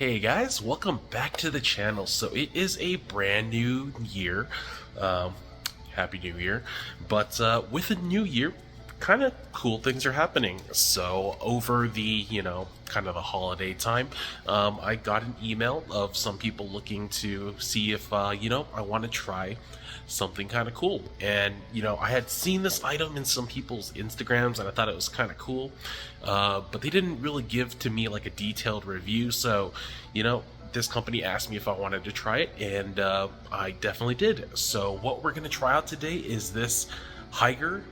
Hey guys, welcome back to the channel. So it is a brand new year. Um, Happy New Year. But with a new year, kind of cool things are happening. So over the, kind of the holiday time, I got an email of some people looking to see if, I want to try something kind of cool. And, I had seen this item in some people's Instagrams and I thought it was kind of cool. But they didn't really give to me like a detailed review. So, this company asked me if I wanted to try it, and I definitely did. So what we're going to try out today is this Hygger,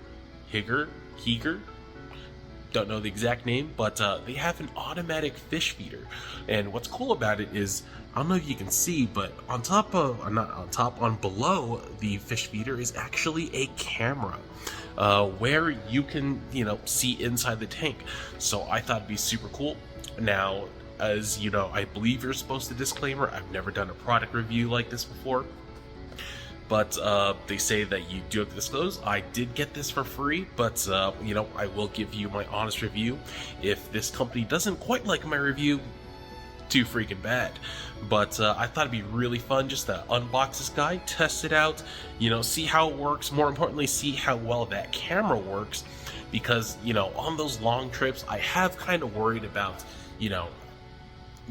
don't know the exact name, but they have an automatic fish feeder. And what's cool about it is, I don't know if you can see, but on top of, not on top, on below the fish feeder is actually a camera. Where you can, see inside the tank. So I thought it'd be super cool. Now, as you know, I believe you're supposed to disclaimer, I've never done a product review like this before. But they say that you do have to disclose. I did get this for free, but I will give you my honest review. If this company doesn't quite like my review, too freaking bad. But I thought it'd be really fun just to unbox this guy, test it out, see how it works. More importantly, see how well that camera works, because on those long trips I have kind of worried about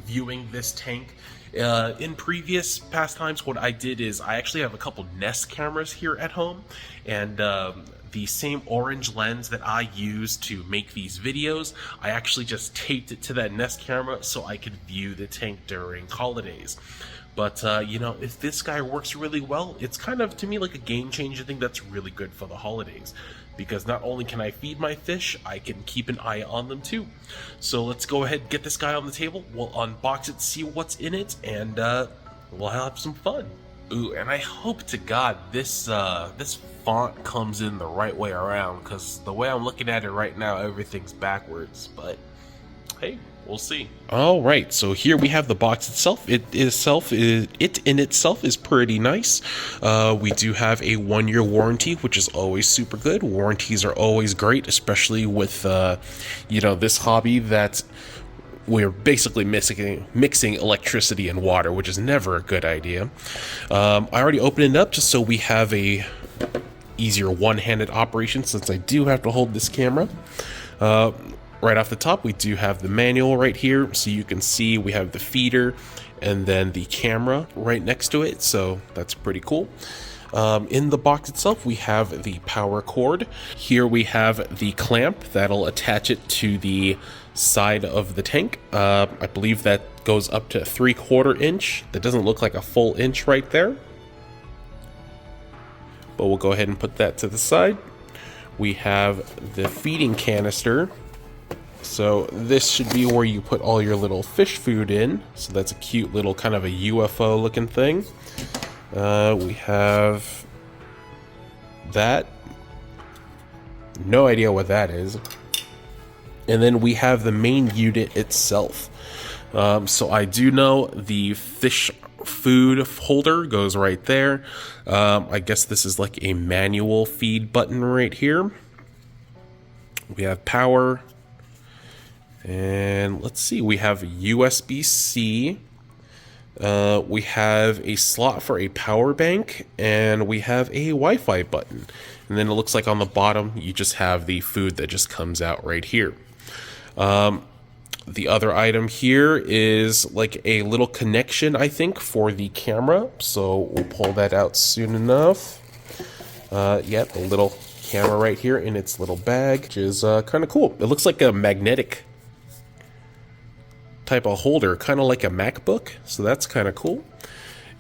viewing this tank. In previous past times, what I did is I actually have a couple Nest cameras here at home, and the same orange lens that I use to make these videos, I actually just taped it to that Nest camera so I could view the tank during holidays. But, if this guy works really well, it's kind of, to me, like a game-changer thing that's really good for the holidays. Because not only can I feed my fish, I can keep an eye on them too. So let's go ahead, get this guy on the table, we'll unbox it, see what's in it, and we'll have some fun. Ooh, and I hope to God this this font comes in the right way around, because the way I'm looking at it right now, everything's backwards, but hey, we'll see. All right, so here we have the box itself. It in itself is pretty nice. We do have a 1-year warranty, which is always super good. Warranties are always great, especially with this hobby that we're basically mixing electricity and water, which is never a good idea. I already opened it up just so we have a easier one-handed operation, since I do have to hold this camera. Right off the top, we do have the manual right here, so you can see we have the feeder and then the camera right next to it, so that's pretty cool. In the box itself, we have the power cord. Here we have the clamp that'll attach it to the side of the tank. I believe that goes up to 3/4 inch. That doesn't look like a full inch right there, but we'll go ahead and put that to the side. We have the feeding canister. So this should be where you put all your little fish food in. So that's a cute little kind of a UFO looking thing. We have that. No idea what that is. And then we have the main unit itself. So I do know the fish food holder goes right there. I guess this is like a manual feed button right here. We have power. And let's see, we have USB-C, we have a slot for a power bank, and we have a Wi-Fi button. And then it looks like on the bottom, you just have the food that just comes out right here. The other item here is like a little connection, I think, for the camera. So we'll pull that out soon enough. Yep, a little camera right here in its little bag, which is kind of cool. It looks like a magnetic type of holder, kind of like a MacBook, so that's kind of cool.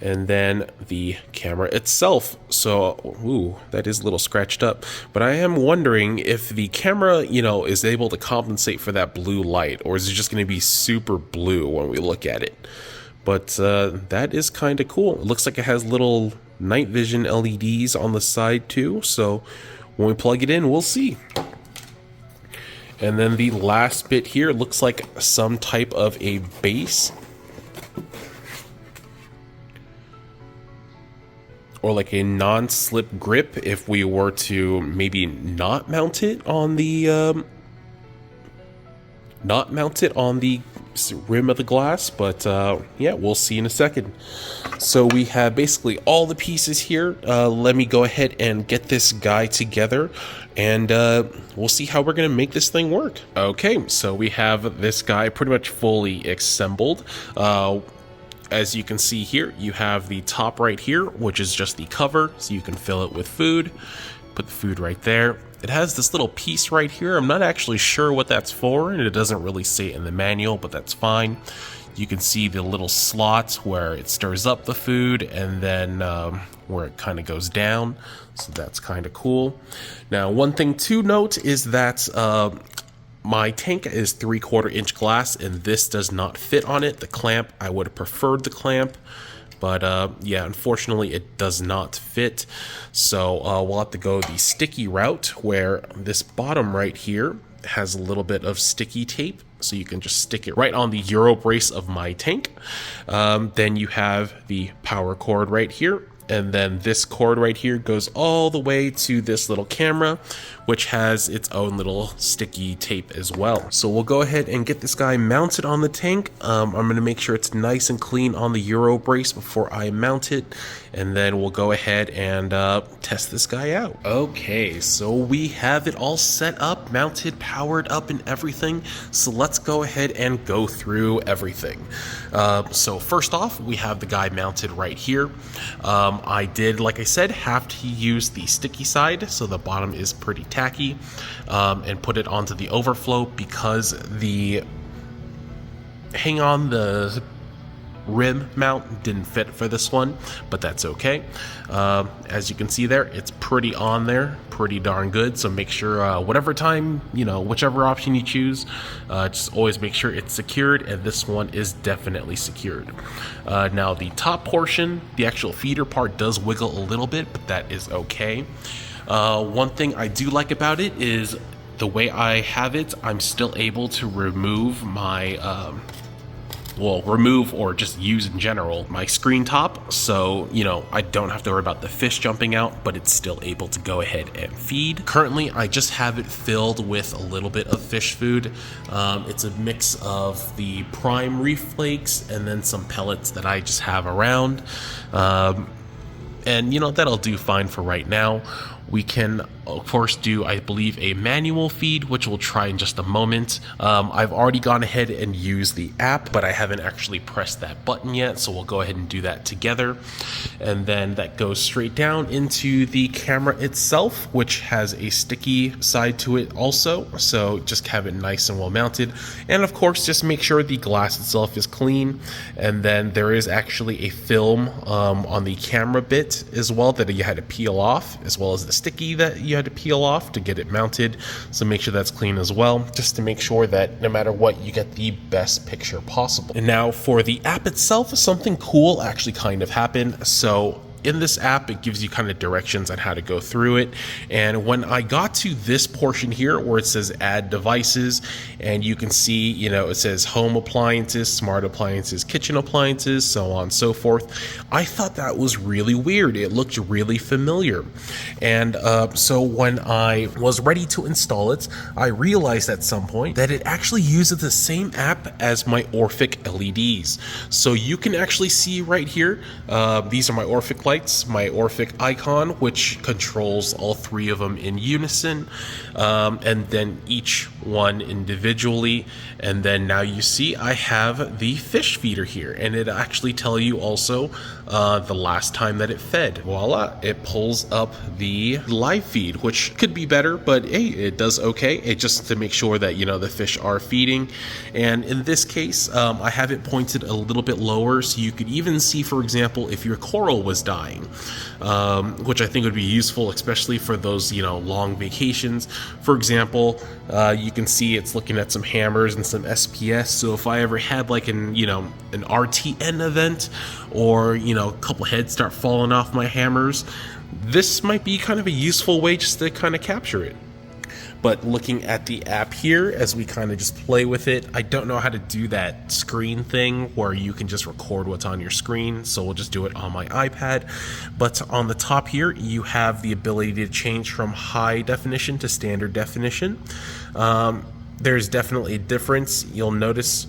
And then the camera itself, so ooh, that is a little scratched up, but I am wondering if the camera is able to compensate for that blue light, or is it just going to be super blue when we look at it. But that is kind of cool. It looks like it has little night vision LEDs on the side too, so when we plug it in, we'll see. And then the last bit here looks like some type of a base, or like a non-slip grip if we were to maybe not mount it on the rim of the glass, but yeah, we'll see in a second. So we have basically all the pieces here. Let me go ahead and get this guy together, and we'll see how we're gonna make this thing work. Okay, so we have this guy pretty much fully assembled. As you can see here, you have the top right here, which is just the cover, so you can fill it with food. Put the food right there. It has this little piece right here. I'm not actually sure what that's for, and it doesn't really say it in the manual, but that's fine. You can see the little slots where it stirs up the food, and then where it kind of goes down. So that's kind of cool. Now, one thing to note is that my tank is 3/4 inch glass, and this does not fit on it. The clamp, I would have preferred the clamp, but yeah, unfortunately it does not fit. So we'll have to go the sticky route, where this bottom right here has a little bit of sticky tape, so you can just stick it right on the Euro brace of my tank. Then you have the power cord right here, and then this cord right here goes all the way to this little camera, which has its own little sticky tape as well. So we'll go ahead and get this guy mounted on the tank. I'm going to make sure it's nice and clean on the Euro brace before I mount it, and then we'll go ahead and test this guy out. Okay, so we have it all set up, mounted, powered up, and everything. So let's go ahead and go through everything. So first off, we have the guy mounted right here. I did, like I said, have to use the sticky side, so the bottom is pretty tacky, and put it onto the overflow because the rim mount didn't fit for this one, but that's okay. As you can see there, it's pretty on there, pretty darn good. So make sure whatever time, whichever option you choose, just always make sure it's secured, and this one is definitely secured. Now the top portion, the actual feeder part, does wiggle a little bit, but that is okay. One thing I do like about it is the way I have it, I'm still able to remove my remove or just use in general my screen top, so I don't have to worry about the fish jumping out, but it's still able to go ahead and feed. Currently I just have it filled with a little bit of fish food. It's a mix of the prime reef flakes and then some pellets that I just have around, and that'll do fine for right now. We can, of course, do, I believe, a manual feed, which we'll try in just a moment. I've already gone ahead and used the app, but I haven't actually pressed that button yet, so we'll go ahead and do that together. And then that goes straight down into the camera itself, which has a sticky side to it also, so just have it nice and well mounted. And of course, just make sure the glass itself is clean. And then there is actually a film on the camera bit as well that you had to peel off, as well as the sticky that you had to peel off to get it mounted, so make sure that's clean as well, just to make sure that no matter what, you get the best picture possible. And now for the app itself, something cool actually kind of happened. So in this app, it gives you kind of directions on how to go through it. And when I got to this portion here where it says add devices, and you can see, it says home appliances, smart appliances, kitchen appliances, so on and so forth, I thought that was really weird. It looked really familiar. And so when I was ready to install it, I realized at some point that it actually uses the same app as my Orphic LEDs. So you can actually see right here, these are my Orphic lights, my Orphic icon, which controls all three of them in unison, and then each one individually. And then now you see I have the fish feeder here, and it actually tell you also the last time that it fed. Voila, it pulls up the live feed, which could be better, but hey, it does okay. It just to make sure that the fish are feeding. And in this case, I have it pointed a little bit lower, so you could even see, for example, if your coral was dying, which I think would be useful, especially for those long vacations. For example, you can see it's looking at some hammers and some SPS. So if I ever had like an RTN event, or a couple heads start falling off my hammers, this might be kind of a useful way just to kind of capture it. But looking at the app here, as we kind of just play with it, I don't know how to do that screen thing where you can just record what's on your screen, so we'll just do it on my iPad. But on the top here, you have the ability to change from high definition to standard definition. There's definitely a difference. You'll notice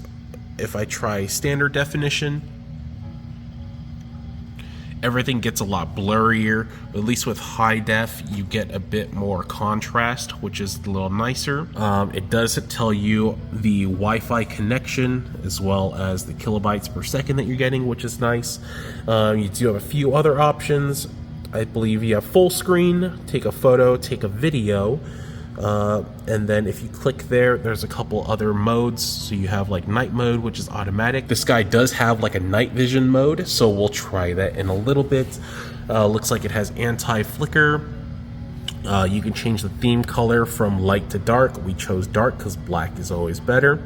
if I try standard definition, everything gets a lot blurrier. At least with high def, you get a bit more contrast, which is a little nicer. It does tell you the Wi-Fi connection as well as the kilobytes per second that you're getting, which is nice. You do have a few other options. I believe you have full screen, take a photo, take a video. And then if you click there, there's a couple other modes. So you have like night mode, which is automatic. This guy does have like a night vision mode, so we'll try that in a little bit. Looks like it has anti-flicker. You can change the theme color from light to dark. We chose dark because black is always better.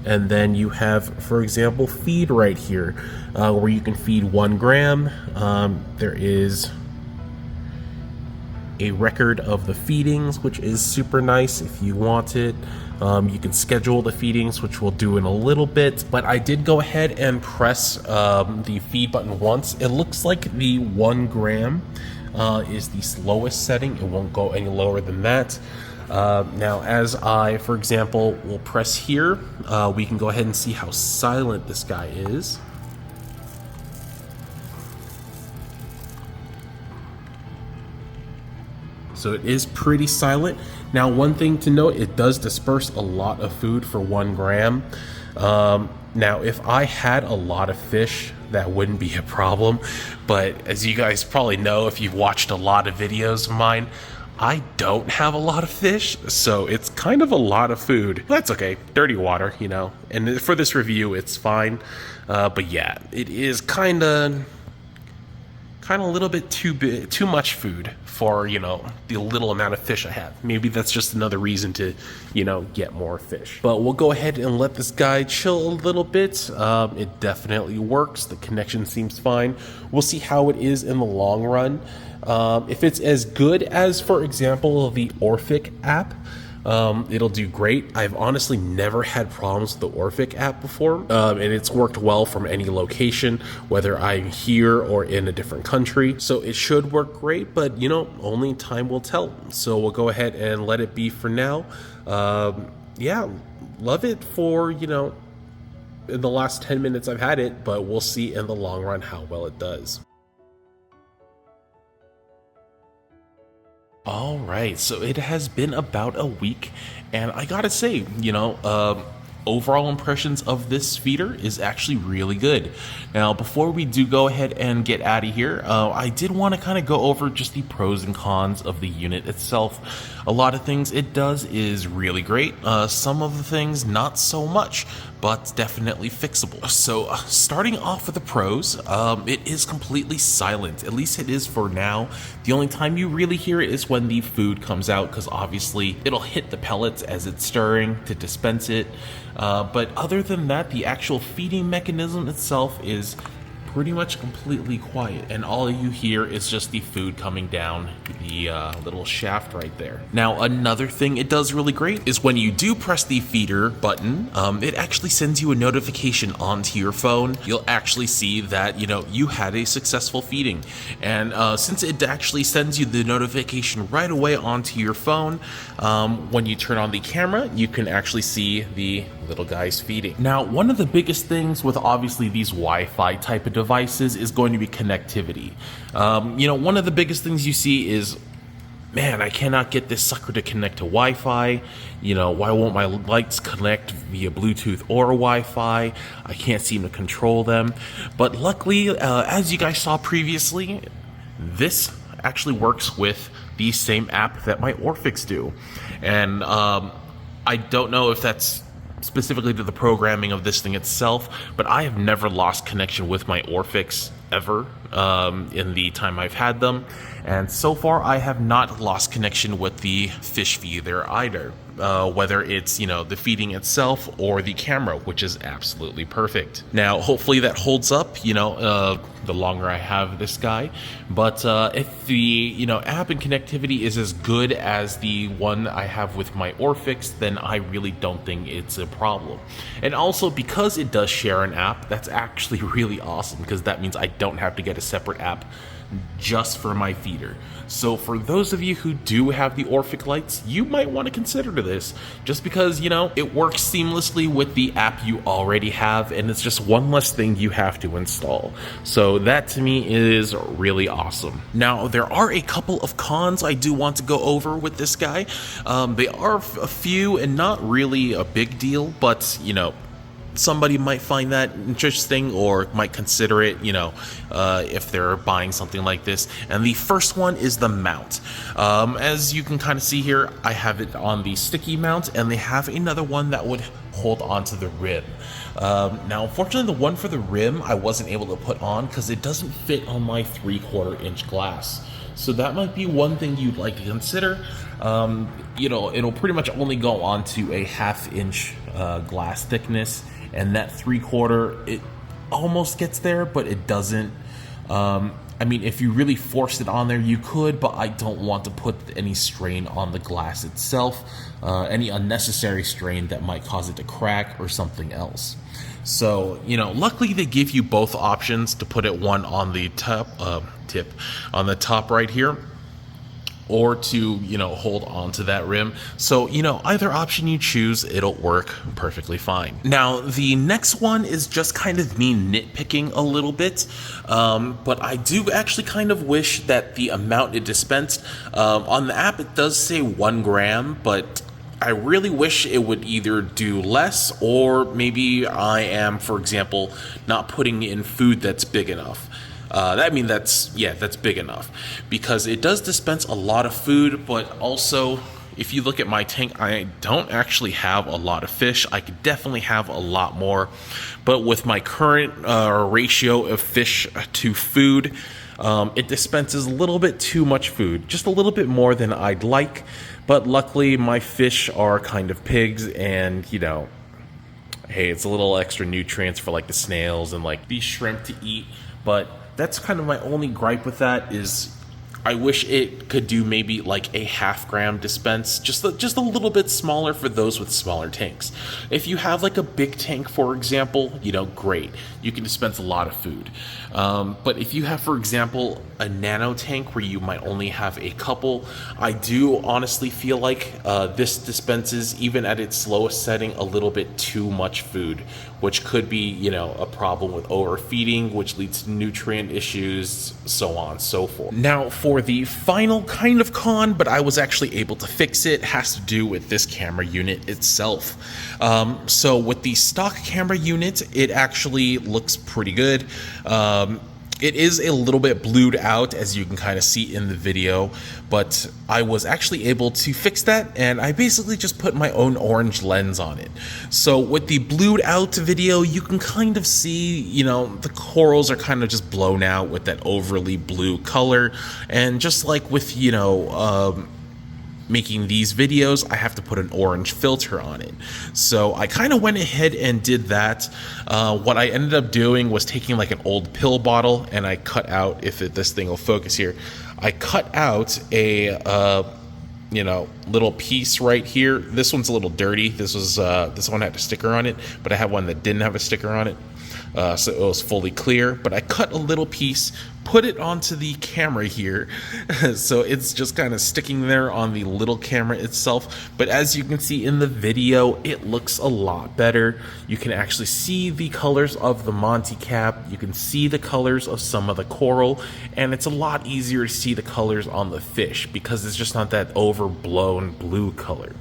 And then you have, for example, feed right here, where you can feed 1 gram. There is a record of the feedings, which is super nice if you want it. You can schedule the feedings, which we'll do in a little bit, but I did go ahead and press the feed button once. It looks like the 1 gram is the slowest setting. It won't go any lower than that. Now, as I, for example, will press here, we can go ahead and see how silent this guy is. So it is pretty silent. Now, one thing to note, it does disperse a lot of food for 1 gram. Now, if I had a lot of fish, that wouldn't be a problem. But as you guys probably know, if you've watched a lot of videos of mine, I don't have a lot of fish, so it's kind of a lot of food. That's okay, dirty water, you know. And for this review, it's fine. But yeah, it is kind of a little bit too much food for, you know, the little amount of fish I have. Maybe that's just another reason to, you know, get more fish. But we'll go ahead and let this guy chill a little bit. It definitely works. The connection seems fine. We'll see how it is in the long run. If it's as good as, for example, the Orphic app, it'll do great. I've honestly never had problems with the Orphic app before, and it's worked well from any location, whether I'm here or in a different country. So it should work great, but you know, only time will tell. So we'll go ahead and let it be for now. Yeah, love it for, you know, in the last 10 minutes I've had it, but we'll see in the long run how well it does. All right, so it has been about a week, and I gotta say, you know, overall impressions of this feeder is actually really good. Now, before we do go ahead and get out of here, I did want to kind of go over just the pros and cons of the unit itself. A lot of things it does is really great. Some of the things not so much, but definitely fixable. So starting off with the pros, it is completely silent. At least it is for now. The only time you really hear it is when the food comes out, because obviously it'll hit the pellets as it's stirring to dispense it. But other than that, the actual feeding mechanism itself is pretty much completely quiet, and all you hear is just the food coming down the little shaft right there. Now, another thing it does really great is when you do press the feeder button, it actually sends you a notification onto your phone. You'll actually see that, you know, you had a successful feeding, and since it actually sends you the notification right away onto your phone, when you turn on the camera, you can actually see the little guys feeding. Now, one of the biggest things with obviously these Wi-Fi type of devices is going to be connectivity. You know, one of the biggest things you see is, man, I cannot get this sucker to connect to Wi-Fi. You know, why won't my lights connect via Bluetooth or Wi-Fi? I can't seem to control them. But luckily, as you guys saw previously, this actually works with the same app that my Orphics do. And I don't know if that's specifically to the programming of this thing itself, but I have never lost connection with my Orphics ever in the time I've had them, and so far I have not lost connection with the fish feeder either, whether it's, you know, the feeding itself or the camera, which is absolutely perfect. Now, hopefully that holds up, you know, the longer I have this guy, but if the, you know, app and connectivity is as good as the one I have with my Orphics, then I really don't think it's a problem. And also, because it does share an app, that's actually really awesome, because that means I don't have to get a separate app just for my feeder. So for those of you who do have the Orphic lights, you might want to consider this, just because, you know, it works seamlessly with the app you already have, and it's just one less thing you have to install. So that to me is really awesome. Now, there are a couple of cons I do want to go over with this guy. They are a few and not really a big deal, but, you know, somebody might find that interesting or might consider it, you know, if they're buying something like this. And the first one is the mount. As you can kind of see here, I have it on the sticky mount, and they have another one that would hold onto the rim. Now, unfortunately, the one for the rim I wasn't able to put on because it doesn't fit on my 3/4 inch glass. So that might be one thing you'd like to consider. You know, it'll pretty much only go onto a 1/2 inch glass thickness, and that 3/4, it almost gets there, but it doesn't. I mean, if you really forced it on there, you could, but I don't want to put any strain on the glass itself, any unnecessary strain that might cause it to crack or something else. So, you know, luckily they give you both options to put it one on the top on the top right here, or to, you know, hold on to that rim. So, you know, either option you choose, it'll work perfectly fine. Now, the next one is just kind of me nitpicking a little bit, but I do actually kind of wish that the amount it dispensed, on the app it does say 1 gram, but I really wish it would either do less, or maybe I am, for example, not putting in food that's big enough. That's big enough, because it does dispense a lot of food, but also if you look at my tank, I don't actually have a lot of fish. I could definitely have a lot more, but with my current ratio of fish to food, it dispenses a little bit too much food, just a little bit more than I'd like. But luckily my fish are kind of pigs, and, you know, hey, it's a little extra nutrients for like the snails and like the shrimp to eat. But that's kind of my only gripe with that, is I wish it could do maybe like a 1/2 gram dispense, just a little bit smaller for those with smaller tanks. If you have like a big tank, for example, you know, great, you can dispense a lot of food. But if you have, for example, a nano tank where you might only have a couple, I do honestly feel like this dispenses, even at its lowest setting, a little bit too much food, which could be, you know, a problem with overfeeding, which leads to nutrient issues, so on and so forth. Now, for the final kind of con, but I was actually able to fix it, has to do with this camera unit itself. So with the stock camera unit, it actually looks pretty good. It is a little bit blued out, as you can kind of see in the video, but I was actually able to fix that, and I basically just put my own orange lens on it. So with the blued out video, you can kind of see, you know, the corals are kind of just blown out with that overly blue color, and just like with, you know, making these videos, I have to put an orange filter on it. So I kind of went ahead and did that. What I ended up doing was taking like an old pill bottle, and I cut out, if this thing will focus here, I cut out a you know, little piece right here. This one's a little dirty. This one had a sticker on it, but I have one that didn't have a sticker on it. So it was fully clear, but I cut a little piece, put it onto the camera here, so it's just kind of sticking there on the little camera itself. But as you can see in the video, it looks a lot better. You can actually see the colors of the Monty cap, you can see the colors of some of the coral, and it's a lot easier to see the colors on the fish because it's just not that overblown blue color.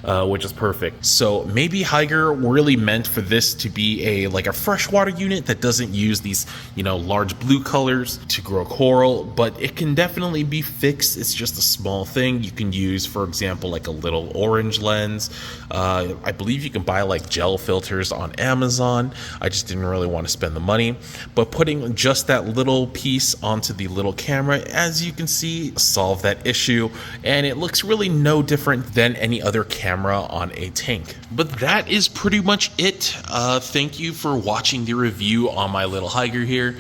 Which is perfect. So maybe Hygger really meant for this to be like a freshwater unit that doesn't use these, you know, large blue colors to grow coral, but it can definitely be fixed. It's just a small thing. You can use, for example, like a little orange lens. I believe you can buy like gel filters on Amazon. I just didn't really want to spend the money, but putting just that little piece onto the little camera, as you can see, solve that issue, and it looks really no different than any other camera on a tank. But that is pretty much it. Thank you for watching the review on my little Hygger here.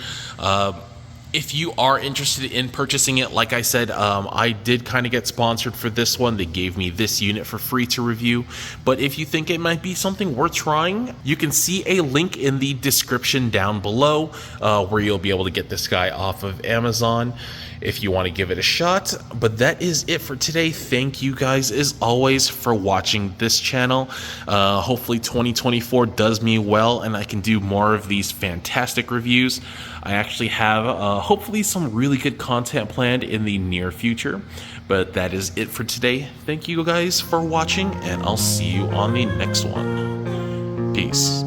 If you are interested in purchasing it, like I said, I did kind of get sponsored for this one. They gave me this unit for free to review. But if you think it might be something worth trying, you can see a link in the description down below where you'll be able to get this guy off of Amazon if you want to give it a shot. But that is it for today. Thank you guys as always for watching this channel. Hopefully 2024 does me well and I can do more of these fantastic reviews. I actually have hopefully some really good content planned in the near future. But that is it for today. Thank you guys for watching, and I'll see you on the next one. Peace.